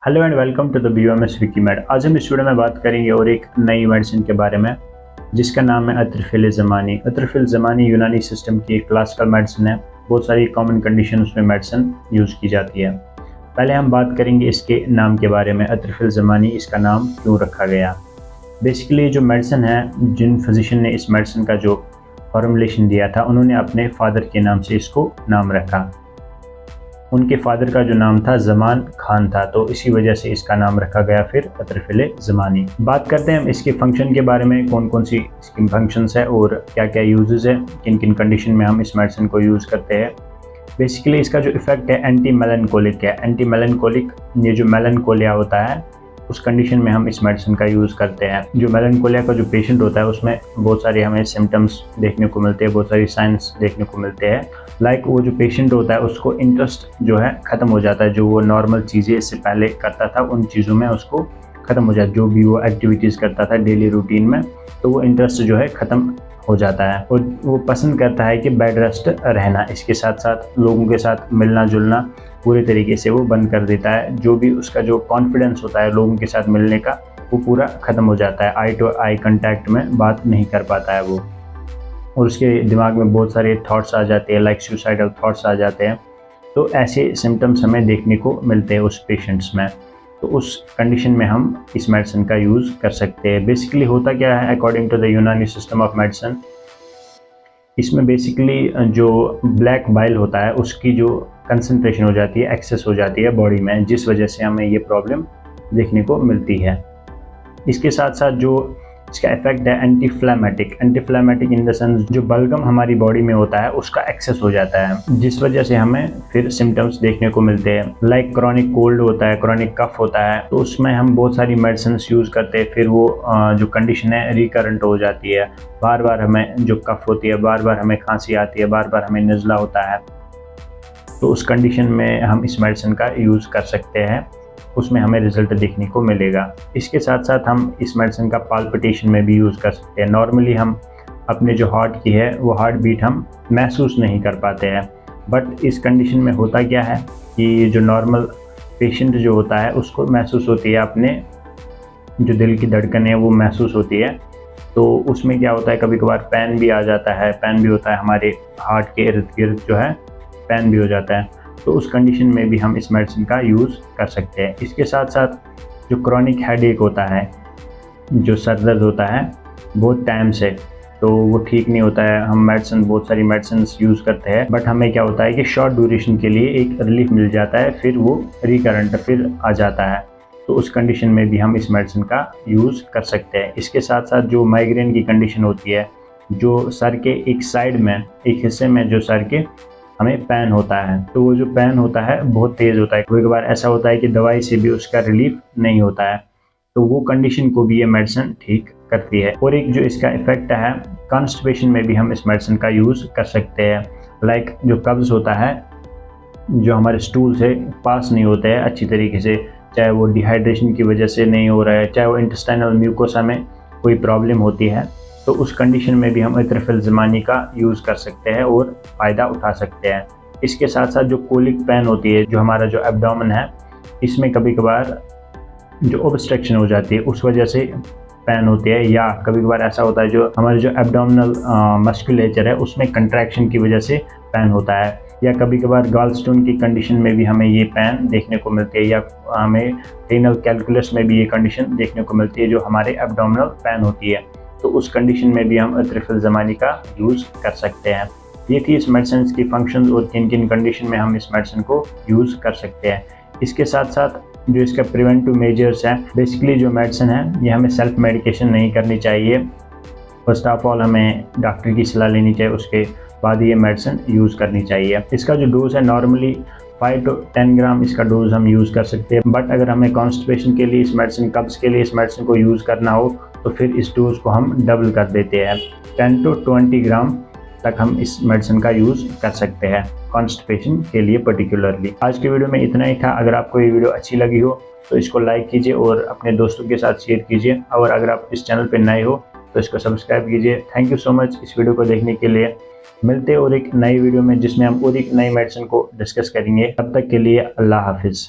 Hello and welcome to the BOMS Wikimed. आज हम इस वीडियो में बात करेंगे और एक नई मेडिसिन के बारे में जिसका नाम है अत्रफिल ज़मानी। अत्रफिल ज़मानी यूनानी सिस्टम की एक क्लासिकल मेडिसिन है। बहुत सारी कॉमन कंडीशन में मेडिसिन यूज़ की जाती है। पहले हम बात करेंगे इसके नाम के बारे में, अत्रफिल ज़मानी इसका नाम क्यों रखा गया। बेसिकली जो मेडिसिन है, जिन फिजिशियन ने इस मेडिसिन का जो फॉर्मुलेशन दिया था, उन्होंने अपने फादर के नाम से इसको नाम रखा। उनके फादर का जो नाम था ज़मान खान था, तो इसी वजह से इसका नाम रखा गया फिर अत्रफिल ज़मानी। बात करते हैं हम इसके फंक्शन के बारे में, कौन कौन सी इसकी फंक्शंस है और क्या क्या यूजेस है, किन किन कंडीशन में हम इस मेडिसिन को यूज़ करते हैं। बेसिकली इसका जो इफ़ेक्ट है एंटी मेलनकोलिक है। एंटी मेलनकोलिक, ये जो मेलनकोलिया होता है उस कंडीशन में हम इस मेडिसिन का यूज़ करते हैं। जो मेलनकोलिया का जो पेशेंट होता है उसमें बहुत सारे हमें सिम्टम्स देखने को मिलते हैं, बहुत सारी साइंस देखने को मिलते हैं। लाइक वो जो पेशेंट होता है उसको इंटरेस्ट जो है ख़त्म हो जाता है, जो वो नॉर्मल चीज़ें इससे पहले करता था उन चीज़ों में उसको ख़त्म हो जाता है। जो भी वो एक्टिविटीज़ करता था डेली रूटीन में, तो वो इंटरेस्ट जो है ख़त्म हो जाता है और वो पसंद करता है कि बेड रेस्ट रहना। इसके साथ साथ लोगों के साथ मिलना जुलना पूरे तरीके से वो बंद कर देता है। जो भी उसका जो कॉन्फिडेंस होता है लोगों के साथ मिलने का, वो पूरा ख़त्म हो जाता है। आई टू आई कांटेक्ट में बात नहीं कर पाता है वो, और उसके दिमाग में बहुत सारे थॉट्स आ जाते हैं, लाइक सुसाइडल थॉट्स आ जाते हैं। तो ऐसे सिम्टम्स हमें देखने को मिलते हैं उस पेशेंट्स में। तो उस कंडीशन में हम इस मेडिसिन का यूज़ कर सकते हैं। बेसिकली होता क्या है, अकॉर्डिंग टू द यूनानी सिस्टम ऑफ मेडिसिन, इसमें बेसिकली जो ब्लैक बाइल होता है उसकी जो कंसंट्रेशन हो जाती है, एक्सेस हो जाती है बॉडी में, जिस वजह से हमें ये प्रॉब्लम देखने को मिलती है। इसके साथ साथ जो इसका इफेक्ट है एंटी फ्लैमेटिक इन द सेंस, जो बलगम हमारी बॉडी में होता है उसका एक्सेस हो जाता है, जिस वजह से हमें फिर सिम्टम्स देखने को मिलते हैं। लाइक क्रॉनिक कोल्ड होता है, क्रॉनिक कफ होता है, तो उसमें हम बहुत सारी मेडिसिन यूज़ करते हैं, फिर वो जो कंडीशन है रिकरेंट हो जाती है। बार बार हमें जो कफ होती है, बार बार हमें खांसी आती है, बार बार हमें नज़ला होता है, तो उस कंडीशन में हम इस मेडिसिन का यूज़ कर सकते हैं, उसमें हमें रिज़ल्ट देखने को मिलेगा। इसके साथ साथ हम इस मेडिसिन का पाल्पिटेशन में भी यूज़ कर सकते हैं। नॉर्मली हम अपने जो हार्ट की है वो हार्ट बीट हम महसूस नहीं कर पाते हैं, बट इस कंडीशन में होता क्या है कि जो नॉर्मल पेशेंट जो होता है उसको महसूस होती है, अपने जो दिल की धड़कन है वो महसूस होती है। तो उसमें क्या होता है, कभी कभार पैन भी आ जाता है, पैन भी होता है हमारे हार्ट के इर्द गिर्द जो है पैन भी हो जाता है। तो उस कंडीशन में भी हम इस मेडिसिन का यूज़ कर सकते हैं। इसके साथ साथ जो क्रॉनिक हेडेक होता है, जो सर दर्द होता है बहुत टाइम से, तो वो ठीक नहीं होता है। हम बहुत सारी मेडिसिन यूज़ करते हैं, बट हमें क्या होता है कि शॉर्ट ड्यूरेशन के लिए एक रिलीफ मिल जाता है, फिर वो रिकरेंट फिर आ जाता है। तो उस कंडीशन में भी हम इस मेडिसिन का यूज़ कर सकते हैं। इसके साथ साथ जो माइग्रेन की कंडीशन होती है, जो सर के एक साइड में, एक हिस्से में जो सर के हमें पेन होता है, तो वो जो पेन होता है बहुत तेज़ होता है। कई बार ऐसा होता है कि दवाई से भी उसका रिलीफ नहीं होता है, तो वो कंडीशन को भी ये मेडिसिन ठीक करती है। और एक जो इसका इफ़ेक्ट है, कॉन्स्टिपेशन में भी हम इस मेडिसिन का यूज़ कर सकते हैं। लाइक जो कब्ज़ होता है, जो हमारे स्टूल से पास नहीं होते हैं अच्छी तरीके से, चाहे वो डिहाइड्रेशन की वजह से नहीं हो रहा है, चाहे वो इंटेस्टाइनल म्यूकोसा में कोई प्रॉब्लम होती है, तो उस कंडीशन में भी हम अत्रफिल ज़मानी का यूज़ कर सकते हैं और फ़ायदा उठा सकते हैं। इसके साथ साथ जो कोलिक पेन होती है, जो हमारा जो एब्डोमेन है, इसमें कभी कभार जो ऑब्स्ट्रक्शन हो जाती है उस वजह से पेन होती है, या कभी कभार ऐसा होता है जो हमारे जो एब्डोमिनल मस्कुलेचर है उसमें कंट्रैक्शन की वजह से पेन होता है, या कभी कभार गॉलस्टोन की कंडीशन में भी हमें ये पेन देखने को मिलती है, या हमें रीनल कैलकुलस में भी ये कंडीशन देखने को मिलती है जो हमारे एब्डोमिनल पेन होती है। तो उस कंडीशन में भी हम अत्रफिल ज़मानी का यूज़ कर सकते हैं। ये थी इस मेडिसिन की फंक्शंस और किन किन कंडीशन में हम इस मेडिसिन को यूज़ कर सकते हैं। इसके साथ साथ जो इसका प्रिवेंटिव मेजर्स हैं, बेसिकली जो मेडिसिन है ये हमें सेल्फ मेडिकेशन नहीं करनी चाहिए। फर्स्ट ऑफ ऑल हमें डॉक्टर की सलाह लेनी चाहिए, उसके बाद ये मेडिसिन यूज़ करनी चाहिए। इसका जो डोज है नॉर्मली 5 to 10 ग्राम इसका डोज हम यूज़ कर सकते हैं, बट अगर हमें कॉन्स्टिपेशन के लिए इस मेडिसिन, कब्ज़ के लिए इस मेडिसिन को यूज़ करना हो तो फिर इस डोज को हम डबल कर देते हैं। 10 to 20 ग्राम तक हम इस मेडिसिन का यूज़ कर सकते हैं कॉन्स्टिपेशन के लिए पर्टिकुलरली। आज के वीडियो में इतना ही था। अगर आपको ये वीडियो अच्छी लगी हो तो इसको लाइक कीजिए और अपने दोस्तों के साथ शेयर कीजिए, और अगर आप इस चैनल पर नए हो तो इसको सब्सक्राइब कीजिए। थैंक यू सो मच इस वीडियो को देखने के लिए। मिलते हैं और एक नई वीडियो में जिसमें हम और एक नई मेडिसिन को डिस्कस करेंगे। तब तक के लिए अल्लाह हाफिज़।